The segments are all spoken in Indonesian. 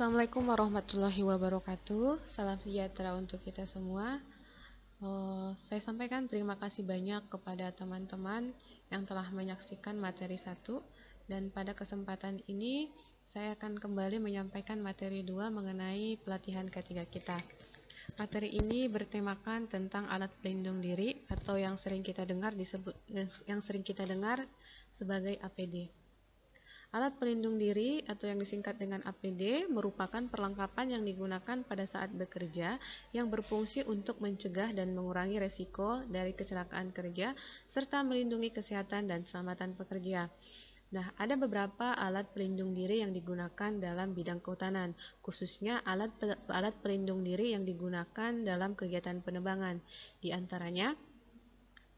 Assalamualaikum warahmatullahi wabarakatuh. Salam sejahtera untuk kita semua. Saya sampaikan terima kasih banyak kepada teman-teman yang telah menyaksikan materi 1. Dan pada kesempatan ini saya akan kembali menyampaikan materi 2 mengenai pelatihan ketiga kita. Materi ini bertemakan tentang alat pelindung diri atau yang sering kita dengar sebagai APD. Alat pelindung diri atau yang disingkat dengan APD merupakan perlengkapan yang digunakan pada saat bekerja yang berfungsi untuk mencegah dan mengurangi resiko dari kecelakaan kerja serta melindungi kesehatan dan keselamatan pekerja. Nah, ada beberapa alat pelindung diri yang digunakan dalam bidang kehutanan, khususnya alat pelindung diri yang digunakan dalam kegiatan penerbangan. Di antaranya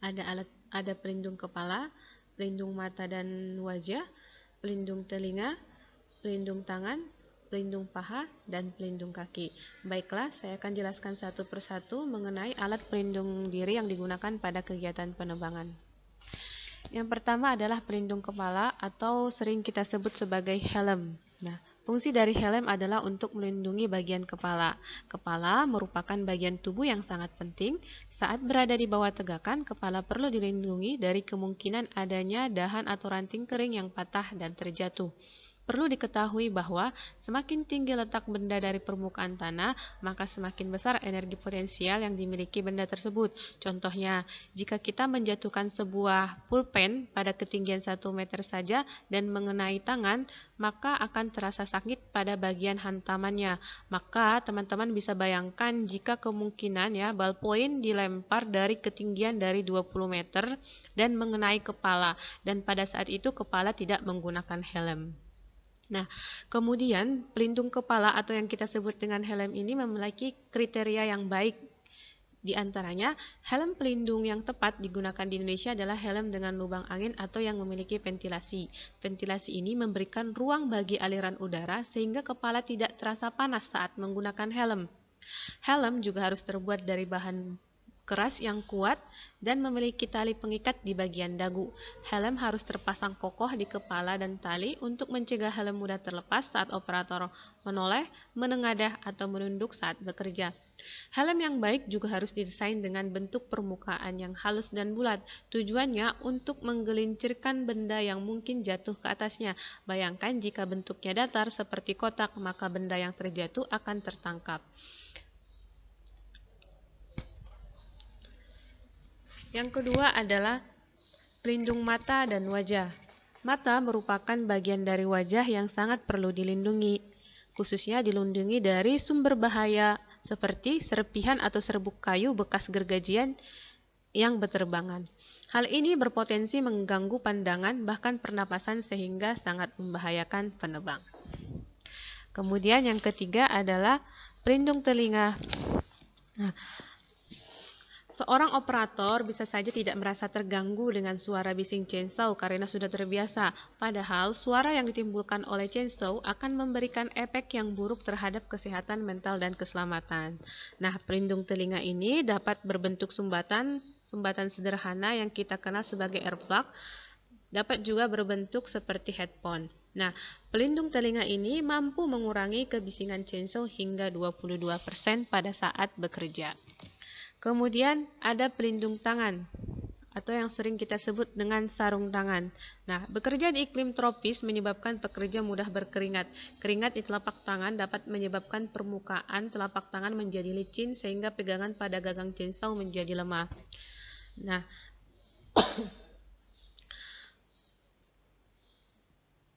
ada pelindung kepala, pelindung mata dan wajah, pelindung telinga, pelindung tangan, pelindung paha, dan pelindung kaki. Baiklah, saya akan jelaskan satu persatu mengenai alat pelindung diri yang digunakan pada kegiatan penerbangan. Yang pertama adalah pelindung kepala atau sering kita sebut sebagai helm. Nah, fungsi dari helm adalah untuk melindungi bagian kepala. Kepala merupakan bagian tubuh yang sangat penting. Saat berada di bawah tegakan, kepala perlu dilindungi dari kemungkinan adanya dahan atau ranting kering yang patah dan terjatuh. Perlu diketahui bahwa semakin tinggi letak benda dari permukaan tanah, maka semakin besar energi potensial yang dimiliki benda tersebut. Contohnya, jika kita menjatuhkan sebuah pulpen pada ketinggian 1 meter saja dan mengenai tangan, maka akan terasa sakit pada bagian hantamannya. Maka teman-teman bisa bayangkan jika kemungkinan ballpoint dilempar dari ketinggian dari 20 meter dan mengenai kepala, dan pada saat itu kepala tidak menggunakan helm. Nah, kemudian pelindung kepala atau yang kita sebut dengan helm ini memiliki kriteria yang baik. Di antaranya, helm pelindung yang tepat digunakan di Indonesia adalah helm dengan lubang angin atau yang memiliki ventilasi. Ventilasi ini memberikan ruang bagi aliran udara sehingga kepala tidak terasa panas saat menggunakan helm. Helm juga harus terbuat dari bahan keras yang kuat dan memiliki tali pengikat di bagian dagu. Helm harus terpasang kokoh di kepala dan tali untuk mencegah helm mudah terlepas saat operator menoleh, menengadah, atau menunduk saat bekerja. Helm yang baik juga harus didesain dengan bentuk permukaan yang halus dan bulat. Tujuannya untuk menggelincirkan benda yang mungkin jatuh ke atasnya. Bayangkan jika bentuknya datar seperti kotak, maka benda yang terjatuh akan tertangkap. Yang kedua adalah pelindung mata dan wajah. Mata merupakan bagian dari wajah yang sangat perlu dilindungi, khususnya dilindungi dari sumber bahaya seperti serpihan atau serbuk kayu bekas gergajian yang berterbangan. Hal ini berpotensi mengganggu pandangan bahkan pernapasan sehingga sangat membahayakan penerbang. Kemudian yang ketiga adalah pelindung telinga. Nah, seorang operator bisa saja tidak merasa terganggu dengan suara bising chainsaw karena sudah terbiasa. Padahal, suara yang ditimbulkan oleh chainsaw akan memberikan efek yang buruk terhadap kesehatan mental dan keselamatan. Nah, pelindung telinga ini dapat berbentuk sumbatan sederhana yang kita kenal sebagai earplug, dapat juga berbentuk seperti headphone. Nah, pelindung telinga ini mampu mengurangi kebisingan chainsaw hingga 22% pada saat bekerja. Kemudian ada pelindung tangan atau yang sering kita sebut dengan sarung tangan. Nah, bekerja di iklim tropis menyebabkan pekerja mudah berkeringat. Keringat di telapak tangan dapat menyebabkan permukaan telapak tangan menjadi licin sehingga pegangan pada gagang chainsaw menjadi lemah. Nah,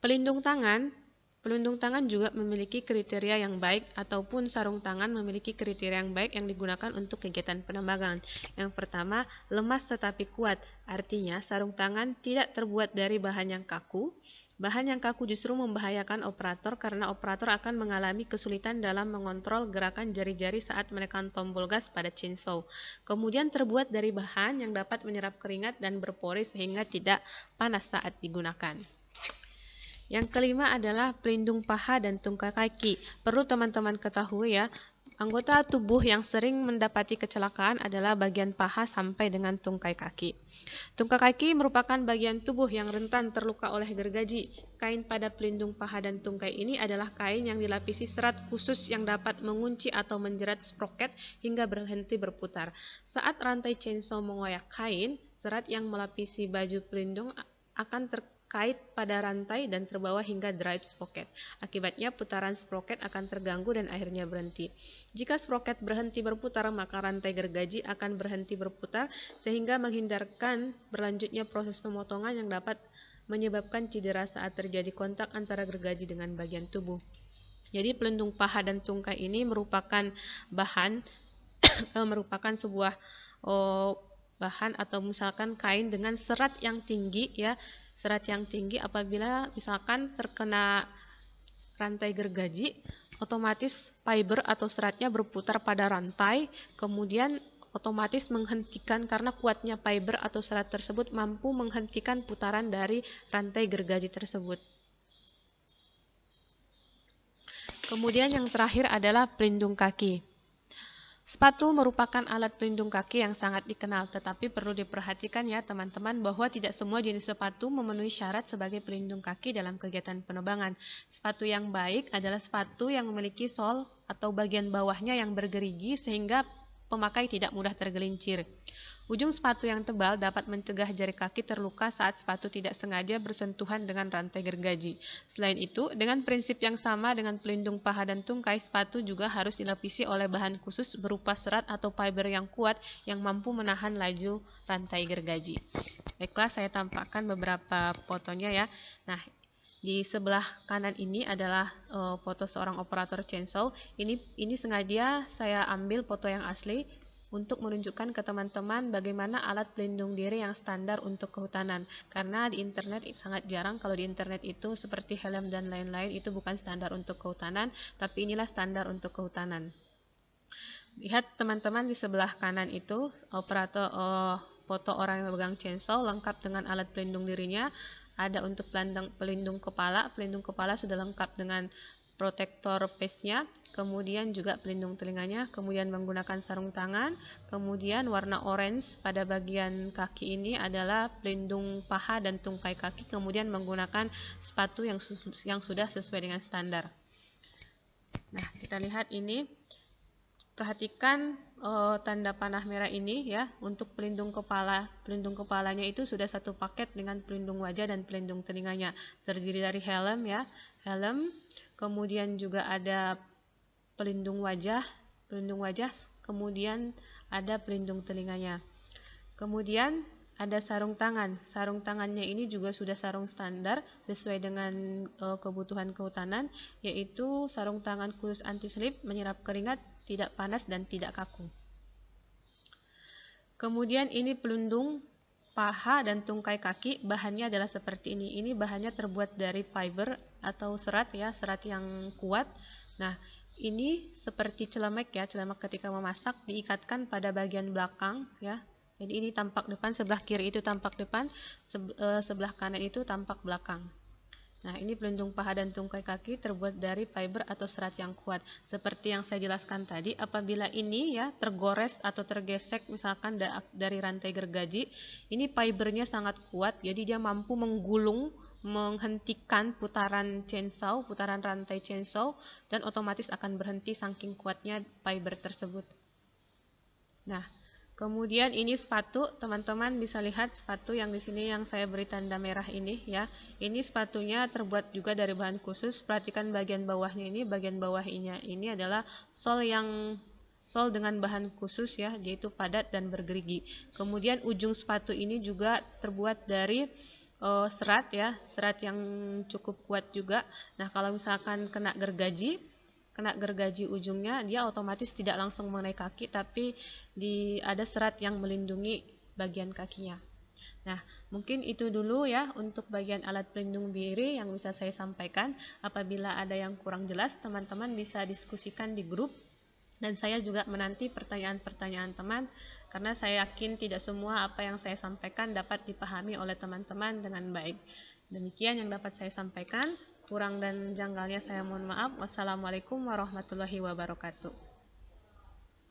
pelindung tangan juga memiliki kriteria yang baik ataupun sarung tangan memiliki kriteria yang baik yang digunakan untuk kegiatan penerbangan. Yang pertama, lemas tetapi kuat. Artinya, sarung tangan tidak terbuat dari bahan yang kaku. Bahan yang kaku justru membahayakan operator karena operator akan mengalami kesulitan dalam mengontrol gerakan jari-jari saat menekan tombol gas pada chainsaw. Kemudian terbuat dari bahan yang dapat menyerap keringat dan berpori sehingga tidak panas saat digunakan. Yang kelima adalah pelindung paha dan tungkai kaki. Perlu teman-teman ketahui Anggota tubuh yang sering mendapati kecelakaan adalah bagian paha sampai dengan tungkai kaki. Tungkai kaki merupakan bagian tubuh yang rentan terluka oleh gergaji. Kain pada pelindung paha dan tungkai ini adalah kain yang dilapisi serat khusus yang dapat mengunci atau menjerat sproket hingga berhenti berputar. Saat rantai chainsaw mengoyak kain, serat yang melapisi baju pelindung akan terkait pada rantai dan terbawa hingga drive sprocket. Akibatnya putaran sprocket akan terganggu dan akhirnya berhenti. Jika sprocket berhenti berputar, maka rantai gergaji akan berhenti berputar sehingga menghindarkan berlanjutnya proses pemotongan yang dapat menyebabkan cedera saat terjadi kontak antara gergaji dengan bagian tubuh. Jadi pelindung paha dan tungkai ini merupakan bahan sebuah bahan atau misalkan kain dengan serat yang tinggi ya. Serat yang tinggi apabila misalkan terkena rantai gergaji, otomatis fiber atau seratnya berputar pada rantai, kemudian otomatis menghentikan karena kuatnya fiber atau serat tersebut mampu menghentikan putaran dari rantai gergaji tersebut. Kemudian yang terakhir adalah pelindung kaki. Sepatu merupakan alat pelindung kaki yang sangat dikenal, tetapi perlu diperhatikan ya teman-teman bahwa tidak semua jenis sepatu memenuhi syarat sebagai pelindung kaki dalam kegiatan penerbangan. Sepatu yang baik adalah sepatu yang memiliki sol atau bagian bawahnya yang bergerigi sehingga pemakai tidak mudah tergelincir. Ujung sepatu yang tebal dapat mencegah jari kaki terluka saat sepatu tidak sengaja bersentuhan dengan rantai gergaji. Selain itu, dengan prinsip yang sama dengan pelindung paha dan tungkai, sepatu juga harus dilapisi oleh bahan khusus berupa serat atau fiber yang kuat yang mampu menahan laju rantai gergaji. Baiklah, saya tampakkan beberapa fotonya ya. Nah, di sebelah kanan ini adalah foto seorang operator chainsaw. Ini sengaja saya ambil foto yang asli untuk menunjukkan ke teman-teman bagaimana alat pelindung diri yang standar untuk kehutanan. Karena di internet sangat jarang, kalau di internet itu seperti helm dan lain-lain itu bukan standar untuk kehutanan, tapi inilah standar untuk kehutanan. Lihat teman-teman di sebelah kanan itu operator foto orang yang memegang chainsaw lengkap dengan alat pelindung dirinya. Ada untuk pelindung kepala sudah lengkap dengan protektor face-nya, kemudian juga pelindung telinganya, kemudian menggunakan sarung tangan, kemudian warna orange pada bagian kaki ini adalah pelindung paha dan tungkai kaki, kemudian menggunakan sepatu yang sudah sesuai dengan standar. Nah, kita lihat ini, perhatikan tanda panah merah ini ya, untuk pelindung kepalanya itu sudah satu paket dengan pelindung wajah dan pelindung telinganya, terdiri dari helm ya, kemudian juga ada pelindung wajah, kemudian ada pelindung telinganya. Kemudian ada sarung tangan. Sarung tangannya ini juga sudah sarung standar sesuai dengan kebutuhan kehutanan, yaitu sarung tangan khusus anti-slip, menyerap keringat, tidak panas dan tidak kaku. Kemudian ini pelindung paha dan tungkai kaki, bahannya adalah seperti ini. Ini bahannya terbuat dari fiber atau serat ya, serat yang kuat. Nah, ini seperti celemek ya, celemek ketika memasak diikatkan pada bagian belakang ya. Jadi ini tampak depan, sebelah kiri itu tampak depan, sebelah kanan itu tampak belakang. Nah, ini pelindung paha dan tungkai kaki terbuat dari fiber atau serat yang kuat. Seperti yang saya jelaskan tadi, apabila ini ya tergores atau tergesek misalkan dari rantai gergaji, ini fibernya sangat kuat, jadi dia mampu menggulung, menghentikan putaran rantai chainsaw, dan otomatis akan berhenti saking kuatnya fiber tersebut. Nah, kemudian ini sepatu, teman-teman bisa lihat sepatu yang di sini yang saya beri tanda merah ini ya. Ini sepatunya terbuat juga dari bahan khusus. Perhatikan bagian bawahnya ini, bagian bawahnya ini adalah sol dengan bahan khusus ya, yaitu padat dan bergerigi. Kemudian ujung sepatu ini juga terbuat dari serat ya, serat yang cukup kuat juga. Nah, kalau misalkan kena gergaji ujungnya, dia otomatis tidak langsung mengenai kaki, tapi ada serat yang melindungi bagian kakinya. Nah, mungkin itu dulu ya untuk bagian alat pelindung diri yang bisa saya sampaikan. Apabila ada yang kurang jelas, teman-teman bisa diskusikan di grup, dan saya juga menanti pertanyaan-pertanyaan teman, karena saya yakin tidak semua apa yang saya sampaikan dapat dipahami oleh teman-teman dengan baik. Demikian yang dapat saya sampaikan. Kurang dan janggalnya saya mohon maaf. Wassalamualaikum warahmatullahi wabarakatuh.